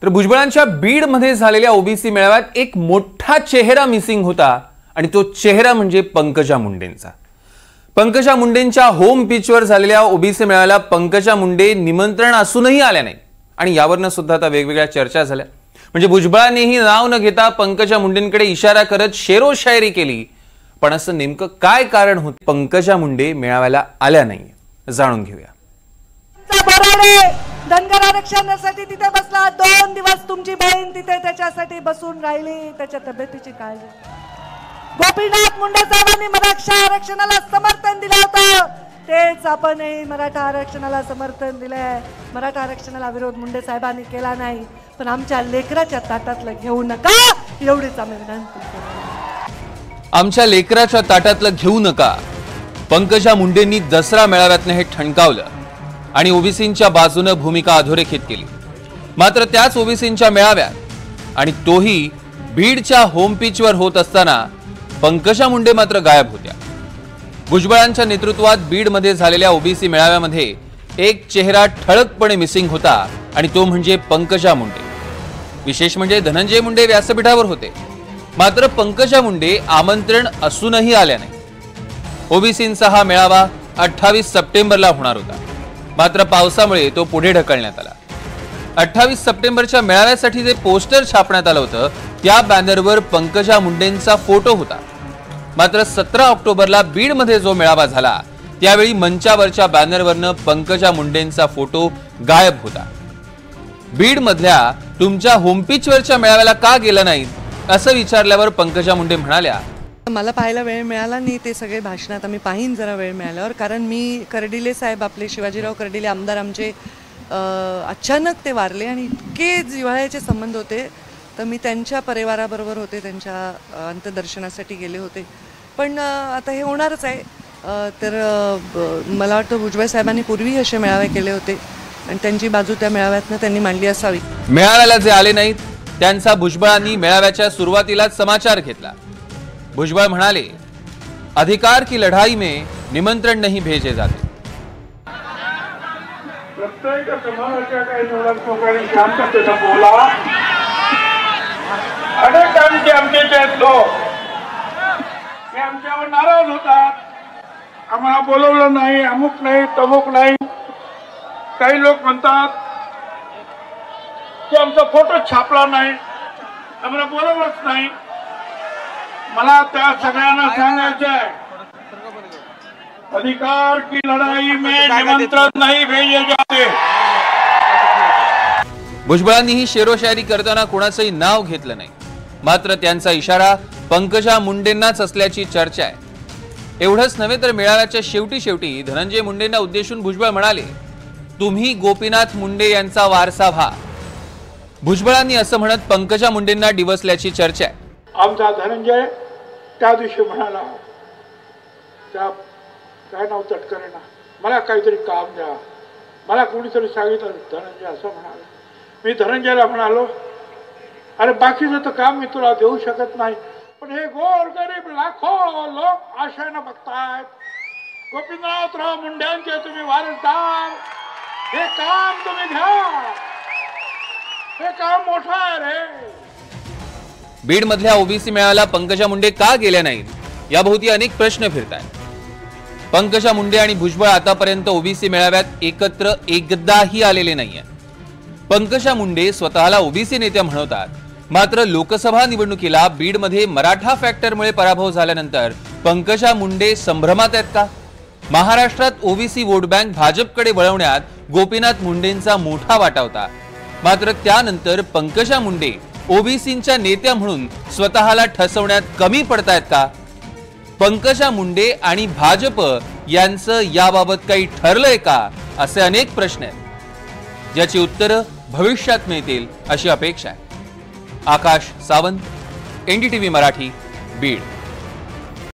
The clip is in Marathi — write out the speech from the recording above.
तर भुजबळांच्या बीडमध्ये झालेल्या ओबीसी मेळाव्यात एक मोठा चेहरा मिसिंग होता आणि तो चेहरा म्हणजे पंकजा मुंडेंचा। पंकजा मुंडेंच्या होम पिचवर झालेल्या ओबीसी मेळाव्याला पंकजा मुंडे निमंत्रण असूनही आल्या नाही आणि यावरनं सुद्धा आता वेगवेगळ्या चर्चा झाल्या। म्हणजे भुजबळांनीही नाव न घेता पंकजा मुंडेंकडे इशारा करत शेरो शायरी केली, पण असं नेमकं काय कारण होतं पंकजा मुंडे मेळाव्याला आल्या नाही, जाणून घेऊया। धनगर आरक्षणासाठी तिथे बसला, 2 दिवस तुमची बहीण तिथे त्याच्यासाठी बसून राहिली, त्याच्या तब्येतीची काळजी। गोपीनाथ मुंडे साहेबांनी मराठा आरक्षणाला समर्थन दिलं होतं, तेच आपणही मराठा आरक्षणाला समर्थन दिलंय। मराठा आरक्षणाला विरोध मुंडे साहेबांनी केला नाही, पण आमच्या लेकराच्या ताटातलं घेऊ नका एवढीच आम्ही विनंती करतो। आमच्या लेकराच्या ताटातलं घेऊ नका, पंकजा मुंडेंनी दसरा मेळाव्यातनं हे ठणकावलं आणि ओबीसींच्या बाजूने भूमिका अधोरेखित केली। मात्र त्याच ओबीसींच्या मेळाव्यात आणि तोही बीडच्या होम पिचवर होत असताना पंकजा मुंडे मात्र गायब होत्या। भुजबळांच्या नेतृत्वात बीडमध्ये झालेल्या ओबीसी मेळाव्यामध्ये एक चेहरा ठळकपणे मिसिंग होता आणि तो म्हणजे पंकजा मुंडे। विशेष म्हणजे धनंजय मुंडे व्यासपीठावर होते, मात्र पंकजा मुंडे आमंत्रण असूनही आल्या नाही। ओबीसींचा हा मेळावा 28 सप्टेंबरला होणार होता, मात्र पावसामुळे तो पुढे ढकलण्यात आला। 28 सप्टेंबरच्या मेळाव्यासाठी जे पोस्टर छापण्यात आलं होतं त्या बॅनरवर पंकजा मुंडेंचा फोटो होता, मात्र 17 ऑक्टोबरला बीडमध्ये जो मेळावा झाला त्यावेळी मंचावरच्या बॅनरवरनं पंकजा मुंडेंचा फोटो गायब होता। बीडमधल्या तुमच्या होमपिचवरच्या मेळाव्याला का गेला नाही असं विचारल्यावर पंकजा मुंडे म्हणाल्या, मला पाहायला वेळ मिळाला नाही ते सगळे भाषणात, आम्ही पाहीन जरा वेळ मिळाल्यावर, कारण मी कर्डिले साहेब आपले शिवाजीराव कर्डिले आमदार आमचे अचानक ते वारले आणि इतके जिव्हाळ्याचे संबंध होते, तर मी त्यांच्या परिवाराबरोबर होते, त्यांच्या अंत्यदर्शनासाठी गेले होते। पण आता हे होणारच आहे, तर मला वाटतं भुजबळ साहेबांनी पूर्वी असे मेळावे केले होते आणि त्यांची बाजू त्या मेळाव्यातनं त्यांनी मांडली असावी। मेळाव्याला जे आले नाहीत त्यांचा भुजबळांनी मेळाव्याच्या सुरुवातीलाच समाचार घेतला। भुजबळ म्हणाले, अधिकार की लढाई में निमंत्रण नहीं भेजे जाते। प्रत्येक समाजाच्या काही लोकांनी शांततेने बोला। अनेक आमचे लोक हे आमच्यावर नाराज होतात, आम्हाला बोलवलं नाही, अमुक नाही तमुक नाही। काही लोक म्हणतात की आमचा फोटो छापला नाही, आम्हाला बोलवलंच नाही। मला त्या सगळ्यांना सांगायचं आहे, अधिकार की लढाई में निमंत्रण नहीं भेजे जाते। भुजबळांनीही शेरोशायरी करताना कोणाचंही नाव घेतलं नाही, मात्र त्यांचा इशारा पंकजा मुंडेंनाच असल्याची चर्चा आहे। एवढंच नव्हे तर मेळाव्याच्या शेवटी धनंजय मुंडेंना उद्देशून भुजबळ म्हणाले, तुम्ही गोपीनाथ मुंडे यांचा वारसा व्हा। भुजबळांनी असं म्हणत पंकजा मुंडेंना डिवसल्याची चर्चा आहे। आमचा धनंजय त्या दिवशी म्हणाला, त्या काय नाव तटकरेना, मला काहीतरी काम द्या, मला कोणीतरी सांगितलं। धनंजय असं म्हणाला, मी धनंजयला म्हणालो, अरे बाकीचं तर काम मी तुला देऊ शकत नाही, पण हे गोरगरीब लाखो लोक आशेनं बघतायत, गोपीनाथराव मुंडेंचे तुम्ही वारसदार, हे काम तुम्ही घ्या, हे काम मोठं आहे रे। बीड मधल्या ओबीसी मेळाव्याला पंकजा मुंडे का गेल्या नाहीत याभोवती अनेक प्रश्न फिरतात। पंकजा मुंडे आणि भुजबळ आतापर्यंत ओबीसी मेळाव्यात एकत्र एकदाही आलेले नाहीये। पंकजा मुंडे स्वतःला ओबीसी नेत्या म्हणवतात, मात्र लोकसभा निवडणुकीला बीडमध्ये मराठा फॅक्टरमुळे पराभव झाल्यानंतर पंकजा मुंडे संभ्रमात आहेत का? महाराष्ट्रात ओबीसी वोट बँक भाजपकडे वळवण्यात गोपीनाथ मुंडेंचा मोठा वाटा होता, मात्र त्यानंतर पंकजा मुंडे ओबीसींच्या नेत्या म्हणून स्वतःला ठसवण्यात कमी पडतायत का? पंकजा मुंडे आणि भाजप यांचं याबाबत काही ठरलंय का? असे अनेक प्रश्न आहेत, ज्याची उत्तरं भविष्यात मिळतील अशी अपेक्षा आहे। आकाश सावंत, एनडीटीव्ही मराठी, बीड।